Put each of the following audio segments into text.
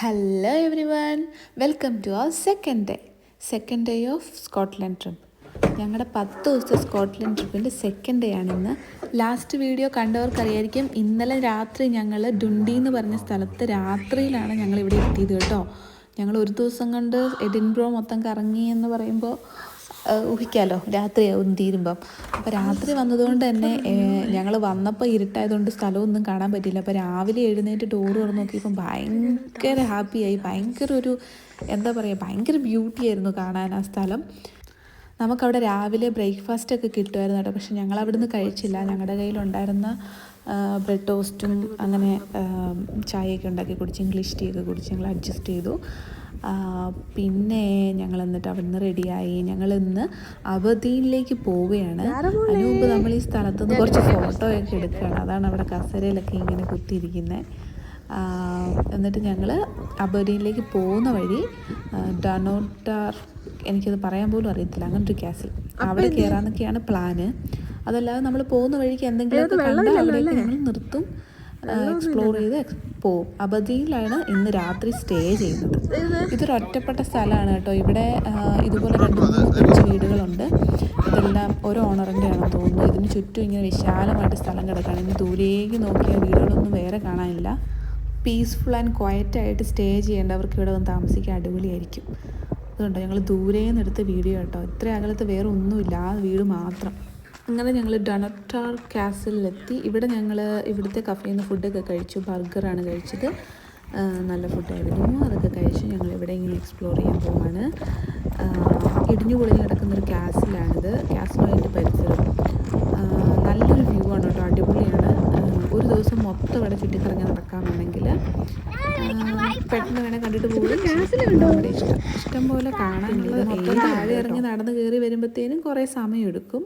Hello everyone, welcome to our second day of Scotland trip. ഞങ്ങളുടെ 10 ദിവസത്തെ Scotland ട്രിപ്പിൻ്റെ second day ആണിന്ന്. Last video കണ്ടവർക്കറിയായിരിക്കും, ഇന്നലെ രാത്രി ഞങ്ങൾ ഡുണ്ടി എന്ന് പറഞ്ഞ സ്ഥലത്ത് രാത്രിയിലാണ് ഞങ്ങളിവിടെ എത്തിയത് കേട്ടോ. ഞങ്ങൾ ഒരു ദിവസം കൊണ്ട് എഡിൻബ്രോ മൊത്തം കറങ്ങി എന്ന് പറയുമ്പോൾ ഊഹിക്കാമല്ലോ, രാത്രിയാവും തീരുമ്പം. അപ്പോൾ രാത്രി വന്നതുകൊണ്ട് തന്നെ ഞങ്ങൾ വന്നപ്പോൾ ഇരുട്ടായതുകൊണ്ട് സ്ഥലമൊന്നും കാണാൻ പറ്റില്ല. അപ്പോൾ രാവിലെ എഴുന്നേറ്റ് ഡോറ് തുറന്ന് നോക്കിയപ്പം ഭയങ്കര ഹാപ്പിയായി. ഭയങ്കര ഒരു എന്താ പറയുക, ഭയങ്കര ബ്യൂട്ടി ആയിരുന്നു കാണാൻ ആ സ്ഥലം. നമുക്കവിടെ രാവിലെ ബ്രേക്ക്ഫാസ്റ്റൊക്കെ കിട്ടുമായിരുന്നു കേട്ടോ, പക്ഷെ ഞങ്ങൾ അവിടെ നിന്ന് കഴിച്ചില്ല. ഞങ്ങളുടെ കയ്യിലുണ്ടായിരുന്ന ബ്രെഡ് ടോസ്റ്റും അങ്ങനെ ചായയൊക്കെ ഉണ്ടാക്കി കുടിച്ച്, ഇംഗ്ലീഷ് ടീ ഒക്കെ കുടിച്ച് ഞങ്ങൾ അഡ്ജസ്റ്റ് ചെയ്തു. പിന്നെ ഞങ്ങൾ എന്നിട്ട് അവിടെ നിന്ന് റെഡിയായി. ഞങ്ങൾ ഇന്ന് അബദീനിലേക്ക് പോവുകയാണ്. അതിന് മുമ്പ് നമ്മൾ ഈ സ്ഥലത്ത് നിന്ന് കുറച്ച് ഫോട്ടോയൊക്കെ എടുക്കുകയാണ്. അതാണ് അവിടെ കസേരയിലൊക്കെ ഇങ്ങനെ കുത്തിയിരിക്കുന്നത്. എന്നിട്ട് ഞങ്ങൾ അബദീനിലേക്ക് പോകുന്ന വഴി ഡനോട്ടാർ, എനിക്കത് പറയാൻ പോലും അറിയത്തില്ല, അങ്ങനൊരു കാസിൽ അവിടെ കയറാമെന്നൊക്കെയാണ് പ്ലാന്. അതല്ലാതെ നമ്മൾ പോകുന്ന വഴിക്ക് എന്തെങ്കിലുമൊക്കെ കണ്ടാൽ അവിടേക്ക് ഞങ്ങൾ നിർത്തും, എക്സ്പ്ലോർ ചെയ്ത് പോവും. അബദീനിലാണ് ഇന്ന് രാത്രി സ്റ്റേ ചെയ്യുന്നത്. ഇതൊരു ഒറ്റപ്പെട്ട സ്ഥലമാണ് കേട്ടോ. ഇവിടെ ഇതുപോലെ 2-3 കൊച്ചു വീടുകളുണ്ട്. ഇതെല്ലാം ഓരോ ഓണറിൻ്റെ ആണെന്ന് തോന്നുന്നു. ഇതിന് ചുറ്റും ഇങ്ങനെ വിശാലമായിട്ട് സ്ഥലം കിടക്കുകയാണ്. ഇനി ദൂരേക്ക് നോക്കിയാൽ വീടുകളൊന്നും വേറെ കാണാനില്ല. പീസ്ഫുൾ ആൻഡ് ക്വയറ്റായിട്ട് സ്റ്റേ ചെയ്യേണ്ടവർക്ക് ഇവിടെ വന്ന് താമസിക്കാൻ അടിപൊളിയായിരിക്കും. അതുകൊണ്ടോ ഞങ്ങൾ ദൂരെ നിന്ന് എടുത്ത വീഡിയോ കേട്ടോ. ഇത്ര അകലത്ത് വേറെ ഒന്നുമില്ല, ആ വീട് മാത്രം. അങ്ങനെ ഞങ്ങൾ ഡനോട്ടാർ കാസിലെത്തി. ഇവിടെ ഞങ്ങൾ ഇവിടുത്തെ കഫേയിൽ നിന്ന് ഫുഡൊക്കെ കഴിച്ചു. ബർഗറാണ് കഴിച്ചത്, നല്ല ഫുഡായിരുന്നു. അതൊക്കെ കഴിച്ച് ഞങ്ങൾ ഇവിടെ ഇങ്ങനെ എക്സ്പ്ലോർ ചെയ്യാൻ പോവാണ്. ഇടിഞ്ഞു പൊളിഞ്ഞ് കിടക്കുന്നൊരു കാസിലാണിത്. കാസിലും അതിൻ്റെ പരിസരം നല്ലൊരു വ്യൂ ആണ് കേട്ടോ, അടിപൊളിയാണ്. ഒരു ദിവസം മൊത്തം ഇവിടെ ചുറ്റിക്കറങ്ങി നടക്കാമെന്നുണ്ടെങ്കിൽ പെട്ടെന്ന് വേണേൽ കണ്ടിട്ട് പോകും. നമ്മുടെ ഇഷ്ടം പോലെ കാണാനുള്ളത്. താഴെ ഇറങ്ങി നടന്ന് കയറി വരുമ്പോഴത്തേനും കുറേ സമയം എടുക്കും.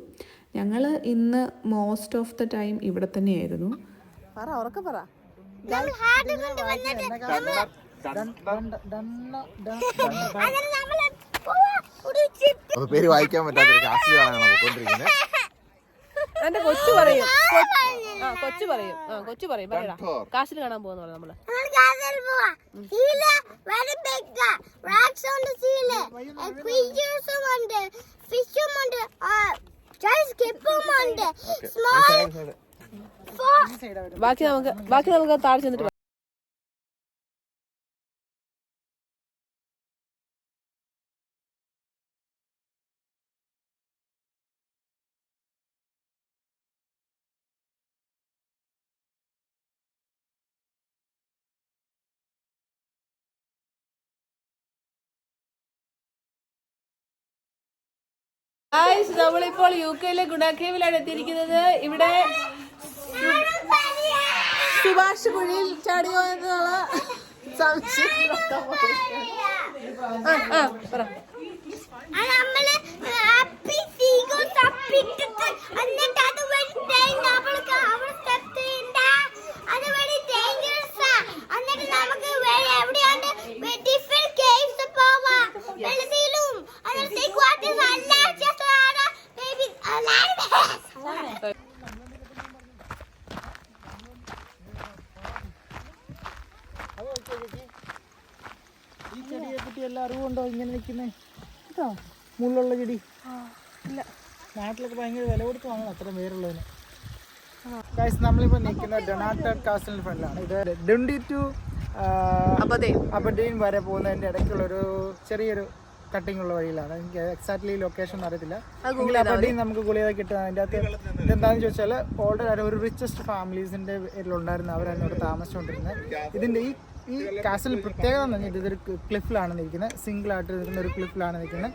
ഞങ്ങൾ ഇന്ന് മോസ്റ്റ് ഓഫ് ദ ടൈം ഇവിടെ തന്നെയായിരുന്നു. പേര് വായിക്കാൻ പറ്റാത്തൊരു കാസിൽ കാണാനാണ് പോയിക്കൊണ്ടിരിക്കുന്നത്. എന്റെ കൊച്ചു പറയും കാശിൽ കാണാൻ പോകുന്ന നമ്മള് ബാക്കി നമുക്ക് താഴെ ചെന്നിട്ട് നമ്മളിപ്പോൾ UK ഗുണാക്കേവിലാണ് എത്തിയിരിക്കുന്നത്. ഇവിടെ സുഭാഷ് കുഴിയിൽ ചാടിയോ എന്നുള്ള സംശയം. ഈ ചെടിയെ പറ്റി എല്ലാ അറിവുണ്ടോ? ഇങ്ങനെ നിൽക്കുന്നേ കേട്ടോ, മുള്ളുള്ള ചെടി. ഇല്ല, നാട്ടിലൊക്കെ ഭയങ്കര വില കൊടുത്ത് വാങ്ങണം അത്രയും പേരുള്ളതിന്. ഗൈസ്, നമ്മളിപ്പോൾ നിൽക്കുന്നത് ഡൊണാട്ടർ കാസിലിന് ഫ്രണ്ടിലാണ്. ഇത് ഡുണ്ടി ടു അബദീൻ വരെ പോകുന്നതിൻ്റെ ഇടയ്ക്കുള്ളൊരു ചെറിയൊരു കട്ടിങ് ഉള്ള വഴിയിലാണ്. എനിക്ക് എക്സാക്ട്ലി ലൊക്കേഷൻ ഒന്നും അറിയത്തില്ല. അബദീൻ നമുക്ക് ഗുളിക കിട്ടുക. അതിൻ്റെ അകത്ത് ഇതെന്താണെന്ന് ചോദിച്ചാൽ, ഓൾറെഡി ഒരു റിച്ചസ്റ്റ് ഫാമിലീസിൻ്റെ പേരിലുണ്ടായിരുന്ന അവരാണ് ഇവിടെ താമസിച്ചുകൊണ്ടിരുന്നത്. ഇതിൻ്റെ ഈ കാസിൽ പ്രത്യേകത എന്ന് പറഞ്ഞാൽ ഇതൊരു ക്ലിഫിലാണ് നിൽക്കുന്നത്. സിംഗിളായിട്ട് നിൽക്കുന്ന ഒരു ക്ലിഫിലാണ് നിൽക്കുന്നത്.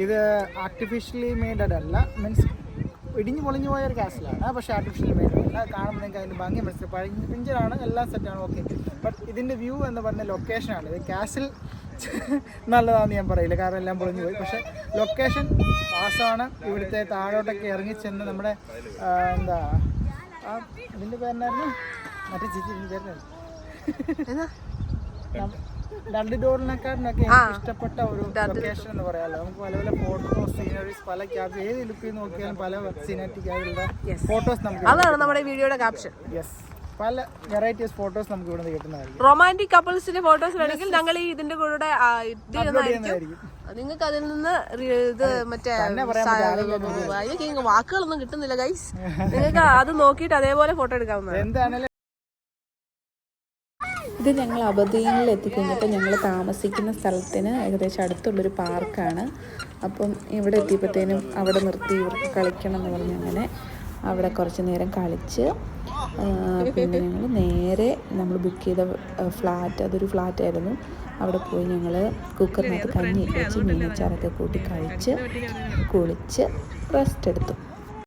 ഇത് ആർട്ടിഫിഷ്യലി മെയ്ഡഡ് അല്ല, മീൻസ് ഇടിഞ്ഞു പൊളിഞ്ഞു പോയ ഒരു കാസിലാണ്, പക്ഷേ ആർട്ടിഫിഷ്യലി മെയ്ഡ് അല്ല. കാണുമ്പോഴേക്കും അതിൻ്റെ ഭംഗി മനസ്സിലായി. പഴയ പിഞ്ചറാണ്, എല്ലാം സെറ്റാണ്, ഓക്കെ. ബട്ട് ഇതിൻ്റെ വ്യൂ എന്ന് പറഞ്ഞ ലൊക്കേഷനാണ്. ഇത് കാസിൽ നല്ലതാണെന്ന് ഞാൻ പറയില്ല, കാരണം എല്ലാം പൊളിഞ്ഞു പോയി. പക്ഷേ ലൊക്കേഷൻ പാസമാണ്. ഇവിടുത്തെ താഴോട്ടൊക്കെ ഇറങ്ങി ചെന്ന് നമ്മുടെ എന്താ ഇതിൻ്റെ പേരെന്നായിരുന്നു, മറ്റേ ചേച്ചി പേരെന്നായിരുന്നു, ഡൽഹി ഡോറിനെക്കാട്ടിനൊക്കെ ഇഷ്ടപ്പെട്ട ഒരു ലൊക്കേഷൻ എന്ന് പറയാമല്ലോ. നമുക്ക് പല പല ഫോട്ടോസ്, സീനറീസ്, പല ക്യാപ്ഷൻ, ഏത് ലുക്കിൽ നോക്കിയാലും പല സിനാറ്റിക് ആയിട്ടുള്ള ഫോട്ടോസ് നമുക്ക്. അതാണ് നമ്മുടെ വീഡിയോയുടെ ക്യാപ്ഷൻ. യെസ്. പല വെറൈറ്റീസ് ഫോട്ടോസ് നമുക്ക് ഇവിടെ നിന്ന് കിട്ടുന്നതായിരിക്കും. റൊമാൻറ്റിക് കപ്പിൾസിന്റെ ഫോട്ടോസ് വേണമെങ്കിൽ ഞങ്ങൾ ഈ ഇതിന്റെ കൂടെ ചെയ്യുന്നതായിരിക്കും. നിങ്ങൾക്ക് അതിൽ നിന്ന് ഇത് മറ്റേ വാക്കുകളൊന്നും കിട്ടുന്നില്ല ഗൈസ്. നിങ്ങൾക്ക് അത് നോക്കിയിട്ട് അതേപോലെ ഫോട്ടോ എടുക്കാവുന്നതാണ്. എന്താണെങ്കിലും ഇത് ഞങ്ങൾ അബുദാബിയിൽ എത്തിക്കഴിഞ്ഞപ്പോൾ ഞങ്ങൾ താമസിക്കുന്ന സ്ഥലത്തിന് ഏകദേശം അടുത്തുള്ളൊരു പാർക്കാണ്. അപ്പം ഇവിടെ എത്തിയപ്പോഴത്തേനും അവിടെ നിർത്തി ഇവർക്ക് കളിക്കണം എന്ന് പറഞ്ഞ് അങ്ങനെ അവിടെ കുറച്ച് നേരം കളിച്ച് പിന്നെ ഞങ്ങൾ നേരെ നമ്മൾ ബുക്ക് ചെയ്ത ഫ്ലാറ്റ്, അതൊരു ഫ്ലാറ്റായിരുന്നു. അവിടെ പോയി ഞങ്ങൾ കുക്കറിനകത്ത് കഞ്ഞി വെച്ച് മീനച്ചാറൊക്കെ കൂട്ടി കഴിച്ച് കുളിച്ച് റെസ്റ്റ് എടുത്തു.